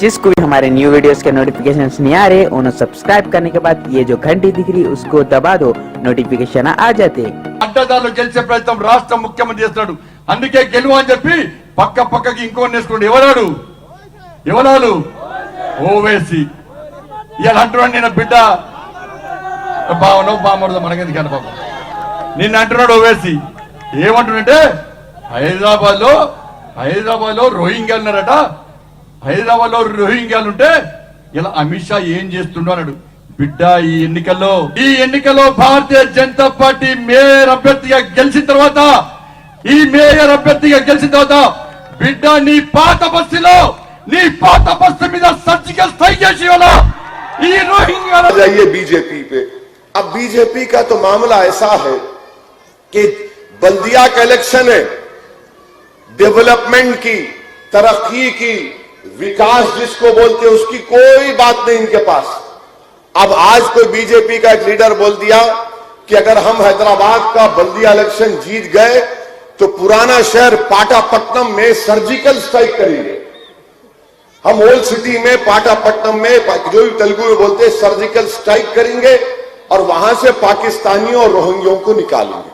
जिसको भी हमारे न्यू वीडियोस के नोटिफिकेशंस नहीं आ रहे उन्हें सब्सक्राइब करने के बाद ये जो घंटी दिख रही उसको दबा दो, नोटिफिकेशन आ जाते। అడ్డదారులు గెలిచే ప్రయత్నం రాష్ట్ర ముఖ్యమంత్రి చేస్తున్నాడు. అందుకే గెలువు అని చెప్పి పక్కకి ఇంకోని వేసుకున్నాడు. ఎవరాడు ఓవేసి ఇవాళ అంటున్నాడు, నేను బిడ్డ బావనో బామడదో మనకెందుకు కానీ బాబు నిన్న అంటున్నాడు ఓవేసి. ఏమంటున్నాడంటే హైదరాబాద్ లో రోహింగ్యాలు ఉన్నారట. హైదరాబాద్ లో రోహింగ్యాలు ఉంటే ఇలా అమిత్ షా ఏం చేస్తుండో అన్నాడు. బిడ్డ ఈ ఎన్నికల్లో భారతీయ జనతా పార్టీ మేయర్ అభ్యర్థిగా గెలిచిన తర్వాత బిడ్డ నీ పాత బస్తీ మీద సర్జికల్ స్ట్రైక్ చేసి ఈ రోహింగ్యా जाइए बीजेपी पे। अब बीजेपी का तो मामला ऐसा है कि बल्दिया का इलेक्शन है, डेवलपमेंट की, तरक्की की, विकास जिसको बोलते हैं उसकी कोई बात नहीं इनके पास। अब आज कोई बीजेपी का एक लीडर बोल दिया कि अगर हम हैदराबाद का बल्दिया इलेक्शन जीत गए तो पुराना शहर पाटापट्टनम में सर्जिकल स्ट्राइक करेंगे। हम ओल्ड सिटी में पाटापट्टनम में जो भी तेलुगु में बोलते हैं सर्जिकल स्ट्राइक करेंगे और वहां से पाकिस्तानियों और रोहिंग्यों को निकालेंगे।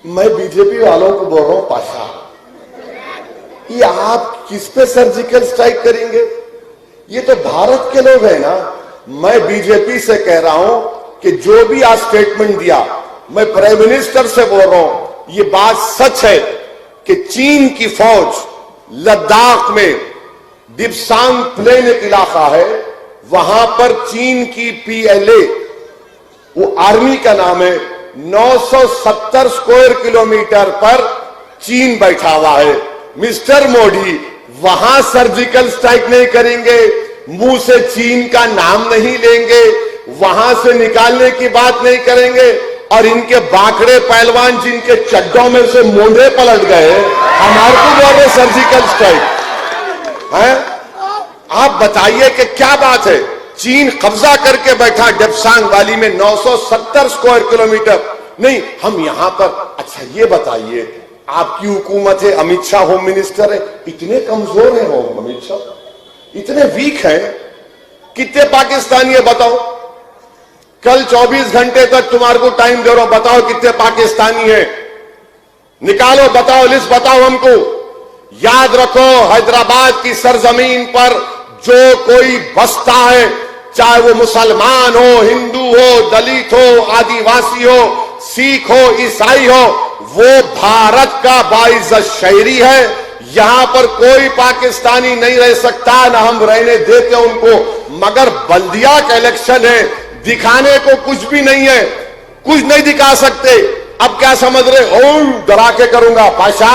मैं बीजेपी वालों को बोल रहा हूं, पाशा ये आप किस पे सर्जिकल स्ट्राइक करेंगे? ये तो भारत के लोग हैं ना। मैं बीजेपी से कह रहा हूं कि जो भी आज स्टेटमेंट दिया, मैं प्राइम मिनिस्टर से बोल रहा हूं, ये बात सच है कि चीन की फौज लद्दाख में दिप्सांग प्लेन एक इलाका है, वहां पर चीन की PLA, वो आर्मी का नाम है, 970 स्क्वायर किलोमीटर पर चीन बैठा हुआ है। मिस्टर मोदी वहां सर्जिकल स्ट्राइक नहीं करेंगे, मुंह से चीन का नाम नहीं लेंगे, वहां से निकालने की बात नहीं करेंगे और इनके बांकड़े पहलवान जिनके चड्डों में से मोंढे पलट गए हमारे को बोल रहे सर्जिकल स्ट्राइक है। आप बताइए कि क्या बात है? चीन कब्जा करके बैठा डेप्सांग वैली में 970 स्क्वायर किलोमीटर। नहीं, हम यहां पर अच्छा ये बताइए, आपकी हुकूमत है, अमित शाह होम मिनिस्टर है, इतने कमजोर है होम अमित शाह, इतने वीक हैं, कितने पाकिस्तानी है बताओ? कल 24 घंटे तक तुम्हारे को टाइम दे रहा हूं, बताओ कितने पाकिस्तानी है? निकालो, बताओ, लिस्ट बताओ हमको। याद रखो, हैदराबाद की सरजमीन पर जो कोई बसता है, चाहे वो मुसलमान हो, हिंदू हो, दलित हो, आदिवासी हो, सिख हो, ईसाई हो, वो भारत का बाइज्जत शहरी है। यहां पर कोई पाकिस्तानी नहीं रह सकता, ना हम रहने देते उनको। मगर बल्दिया का इलेक्शन है, दिखाने को कुछ भी नहीं है, कुछ नहीं दिखा सकते। अब क्या समझ रहे हो? डरा के करूंगा। पाशा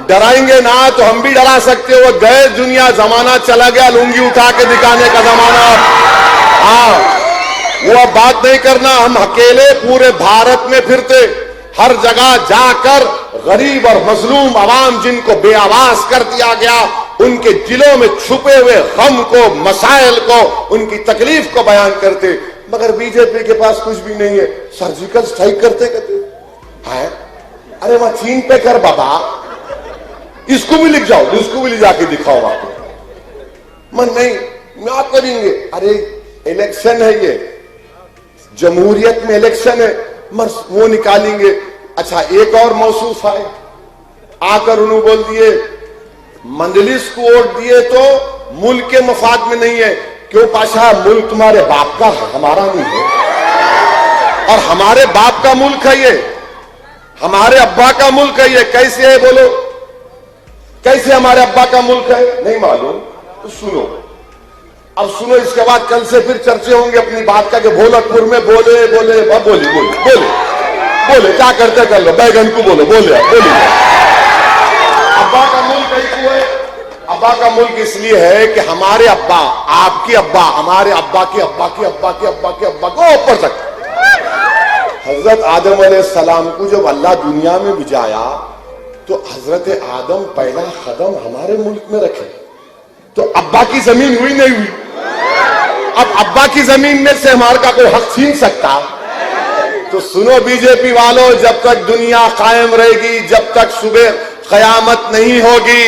डराएंगे ना तो हम भी डरा सकते हो। गए दुनिया जमाना चला गया, लुंगी उठा के दिखाने का जमाना। हाँ, वो अब बात नहीं करना। हम अकेले पूरे भारत में फिरते, हर जगह जाकर गरीब और मजलूम आवाम जिनको बेआवाज कर दिया गया, उनके दिलों में छुपे हुए गम को, मसाइल को, उनकी तकलीफ को बयान करते। मगर बीजेपी के पास कुछ भी नहीं है, सर्जिकल स्ट्राइक करते है। अरे वहां चीन पे कर बाबा, इसको भी लिख जाओ, इसको भी ले जाके दिखाओ आपको। मन नहीं, क्या करेंगे? अरे इलेक्शन है, ये जमहूरियत में इलेक्शन है, वो निकालेंगे। अच्छा, एक और मौसूफ है, आकर उन्होंने बोल दिए मंजलिस को वोट दिए तो मुल्क के मफाद में नहीं है। क्यों पाशा? मुल्क तुम्हारे बाप का है, हमारा नहीं है। और हमारे बाप का मुल्क है ये, हमारे अब्बा का मुल्क है ये। कैसे है बोलो? कैसे हमारे अब्बा का मुल्क है? नहीं मालूम तो सुनो। अब सुनो, इसके बाद कल से फिर चर्चे होंगे अपनी बात का कि भोलकपुर में बोले क्या करते कर लो, बैगन को बोलो, बोले अब्बा का मुल्क है। अब्बा का मुल्क इसलिए है कि हमारे अब्बा, आपके अब्बा, हमारे अब्बा के अब्बा के अब्बा के अब्बा के अब्बा को ऊपर तक हजरत आदम अलैहिस्सलाम को जब अल्लाह दुनिया में भिजाया तो हजरत आदम पहला कदम हमारे मुल्क में रखे। तो अब्बा की जमीन हुई नहीं हुई? अब अब्बा की जमीन में से हमारे का कोई हक छीन सकता? तो सुनो बीजेपी वालों, जब तक दुनिया कायम रहेगी, जब तक सुबह कयामत नहीं होगी,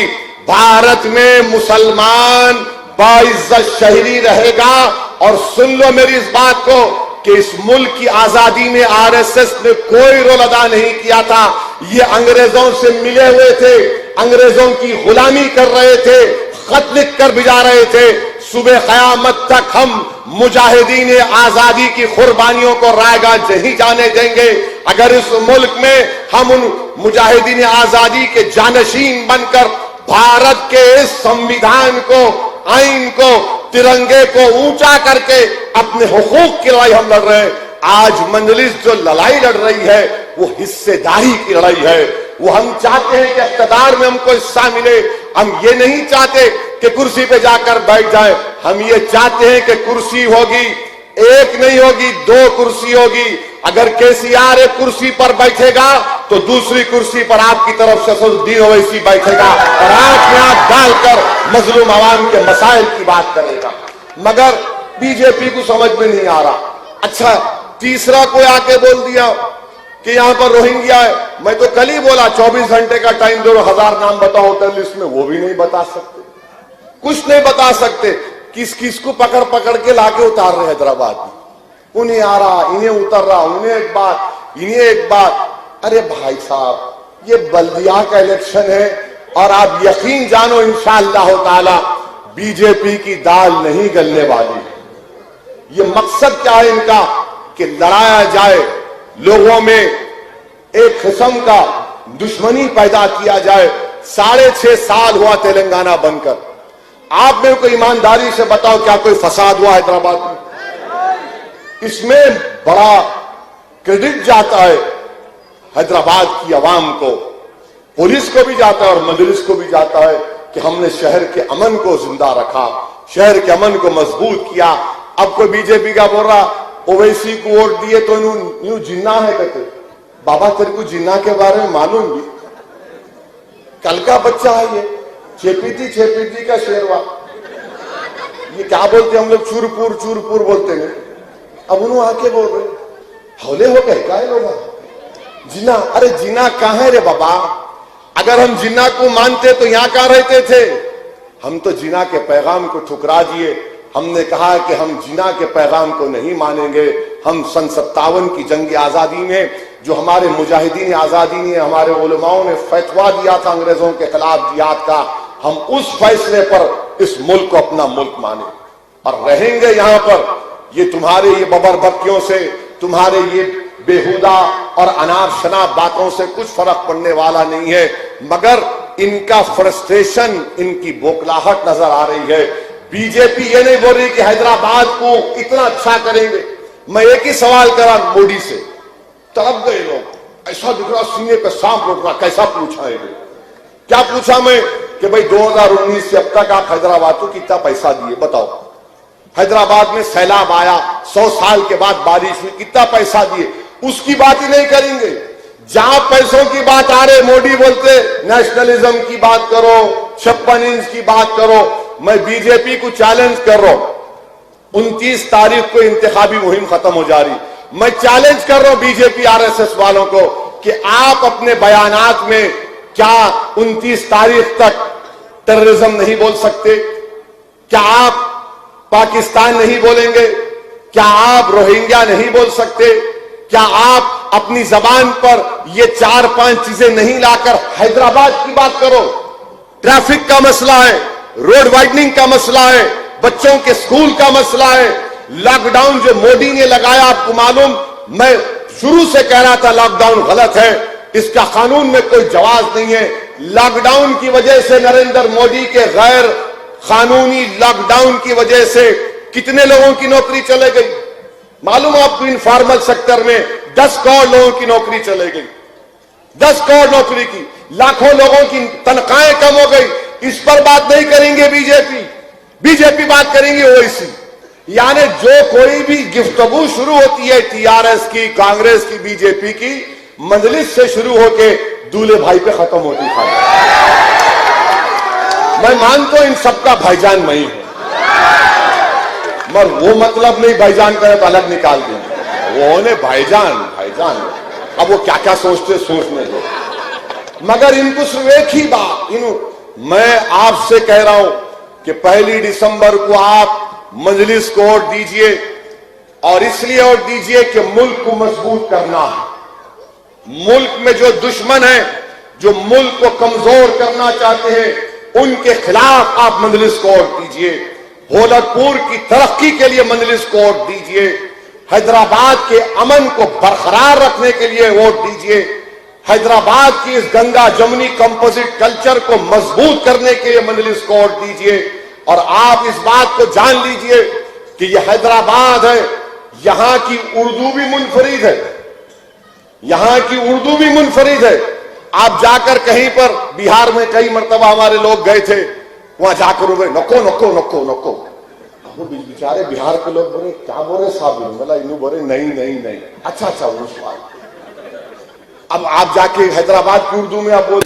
भारत में मुसलमान बाइज्जत शहरी रहेगा। और सुन लो मेरी इस बात को कि इस मुल्क की आजादी में आरएसएस ने कोई रोल अदा नहीं किया था। ये अंग्रेजों से मिले हुए थे, अंग्रेजों की गुलामी कर रहे थे, खत लिख कर भिजा रहे थे। सुबह कयामत तक हम मुजाहिदीन आजादी की कुर्बानियों को रायगा नहीं जाने देंगे। अगर इस मुल्क में हम उन मुजाहिदीन आजादी के जानशीन बनकर भारत के इस संविधान को, आइन को, तिरंगे को ऊंचा करके अपने हुकूक की लड़ाई हम लड़ रहे हैं। आज मजलिस जो लड़ाई लड़ रही है वो हिस्सेदारी की लड़ाई है। वो हम चाहते हैं कि इख्तियार में हमको हिस्सा मिले। हम ये नहीं चाहते कि कुर्सी पे जाकर बैठ जाए। हम ये चाहते हैं कि कुर्सी होगी, एक नहीं होगी, 2 कुर्सी होगी। अगर केसीआर एक कुर्सी पर बैठेगा तो दूसरी कुर्सी पर आपकी तरफ से असदुद्दीन ओवैसी बैठेगा और आंख में आंख डालकर मजलूम आवाम के मसाइल की बात करेगा। मगर बीजेपी को समझ में नहीं आ रहा। अच्छा, तीसरा कोई आके बोल दिया कि यहां पर रोहिंग्या है। मैं तो कल ही बोला 24 घंटे का टाइम दो, 1000 नाम बताओ होटल लिस्ट में, वो भी नहीं बता सकते, कुछ नहीं बता सकते। किस किस को पकड़ पकड़ के लाके उतार रहे हैदराबाद में, उन्हें आ रहा, इन्हें उतर रहा, उन्हें एक बात, इन्हें एक बात। अरे भाई साहब, ये बल्दिया का इलेक्शन है और आप यकीन जानो इंशाअल्लाह ताला बीजेपी की दाल नहीं गलने वाली है। ये मकसद क्या है इनका कि लड़ाया जाए, लोगों में एक किस्म का दुश्मनी पैदा किया जाए। 6.5 साल हुआ तेलंगाना बनकर। आप मेरे को ईमानदारी से बताओ क्या कोई फसाद हुआ हैदराबाद में? इसमें बड़ा क्रेडिट जाता है हैदराबाद की आवाम को, पुलिस को भी जाता है और मजलिस को भी जाता है कि हमने शहर के अमन को जिंदा रखा, शहर के अमन को मजबूत किया। अब कोई बीजेपी का बोल रहा ओवैसी को वोट दिए तो यूं जिन्ना है कहते। बाबा तेरे को जिन्ना के बारे में मालूम भी? कल का बच्चा है ये, छेपीती का शेरवा। ये क्या बोलते हम लोग, चूरपुर बोलते हैं। अब उन्होंने आके बोल रहे हौले हो गए क्या लोग जिन्ना। अरे जिन्ना कहां है रे बाबा? अगर हम जिन्ना को मानते तो यहां कहां रहते थे? हम तो जिन्ना के पैगाम को ठुकरा दिए। हमने कहा कि हम जिन्ना के पैगाम को नहीं मानेंगे। हम सन 57 की जंग आजादी में जो हमारे मुजाहिदीन आजादी ने, हमारे उलमाओं ने फैसला दिया था अंग्रेजों के खिलाफ जिहाद का, हम उस फैसले पर इस मुल्क को अपना मुल्क माने और रहेंगे यहां पर। ये तुम्हारे ये बबरबक्कियों से, तुम्हारे ये बेहुदा और अनाप शनाप बातों से कुछ फर्क पड़ने वाला नहीं है। मगर इनका फ्रस्ट्रेशन, इनकी बोखलाहट नजर आ रही है। बीजेपी ये नहीं बोल रही कि हैदराबाद को इतना अच्छा करेंगे। मैं एक ही सवाल करा मोदी से, तड़प गए लोग, ऐसा दिख रहा सीने पे सांप उठ रहा। कैसा पूछा है? क्या पूछा मैं कि भाई 2019 से अब तक आप हैदराबाद को कितना पैसा दिए बताओ? हैदराबाद में सैलाब आया, 100 साल के बाद बारिश हुई, कितना पैसा दिए? उसकी बात ही नहीं करेंगे। जहां पैसों की बात आ रहे, मोदी बोलते नेशनलिज्म की बात करो, 56 इंच की बात करो। मैं बीजेपी को चैलेंज कर रहा हूं, 29 तारीख को इंतखाबी मुहिम खत्म हो जा रही। मैं चैलेंज कर रहा हूं बीजेपी आरएसएस वालों को कि आप अपने बयानात में क्या 29 तारीख तक टेररिज्म नहीं बोल सकते? क्या आप पाकिस्तान नहीं बोलेंगे? क्या आप रोहिंग्या नहीं बोल सकते? क्या आप अपनी जबान पर ये 4-5 चीजें नहीं लाकर हैदराबाद की बात करो? ट्रैफिक का मसला है, रोड वाइडनिंग का मसला है, बच्चों के स्कूल का मसला है, लॉकडाउन जो मोदी ने लगाया आपको मालूम, मैं शुरू से कह रहा था लॉकडाउन गलत है, इसका कानून में कोई जवाब नहीं है। लॉकडाउन की वजह से, नरेंद्र मोदी के गैर कानूनी लॉकडाउन की वजह से कितने लोगों की नौकरी चले गई मालूम आपको? इनफॉर्मल सेक्टर में 10 करोड़ लोगों की नौकरी चले गई, 10 करोड़ नौकरी की, लाखों लोगों की तनख्वाहें कम हो गई। इस पर बात नहीं करेंगे बीजेपी बात करेंगे ओवैसी। यानी जो कोई भी गिफ्तगू शुरू होती है टीआरएस की, कांग्रेस की, बीजेपी की, मजलिस से शुरू होके दूल्हे भाई पे खत्म होती है। मैं मानता हूं इन सबका भाईजान मैं ही हूं, मगर वो मतलब नहीं भाईजान करे तो अलग निकाल दें। वो ने भाईजान अब वो क्या क्या सोचते सोचने दो। मगर इनको सिर्फ एक ही बात, मैं आपसे कह रहा हूं कि 1 दिसंबर को आप मजलिस को वोट दीजिए, और इसलिए वोट दीजिए कि मुल्क को मजबूत करना है। मुल्क में जो दुश्मन है, जो मुल्क को कमजोर करना चाहते हैं, उनके खिलाफ आप मजलिस को वोट दीजिए। भोलकपुर की तरक्की के लिए मजलिस को वोट दीजिए। हैदराबाद के अमन को बरकरार रखने के लिए वोट दीजिए। हैदराबाद की इस गंगा जमुनी कंपोजिट कल्चर को मजबूत करने के लिए मजलिस को वोट दीजिए। और आप इस बात को जान लीजिए कि यह हैदराबाद है, यहां की उर्दू भी मुनफरिद है, यहां की उर्दू भी मुनफरिद है। आप जाकर कहीं पर, बिहार में कई मरतबा हमारे लोग गए थे, वहां जाकर बोले नको नको नको नको, वो बेचारे बिहार के लोग बोले क्या बोले साहब, बोला इन्हों बोले नहीं नहीं नहीं, अच्छा अच्छा वो सवाल। अब आप जाके हैदराबाद की उर्दू में आप बोल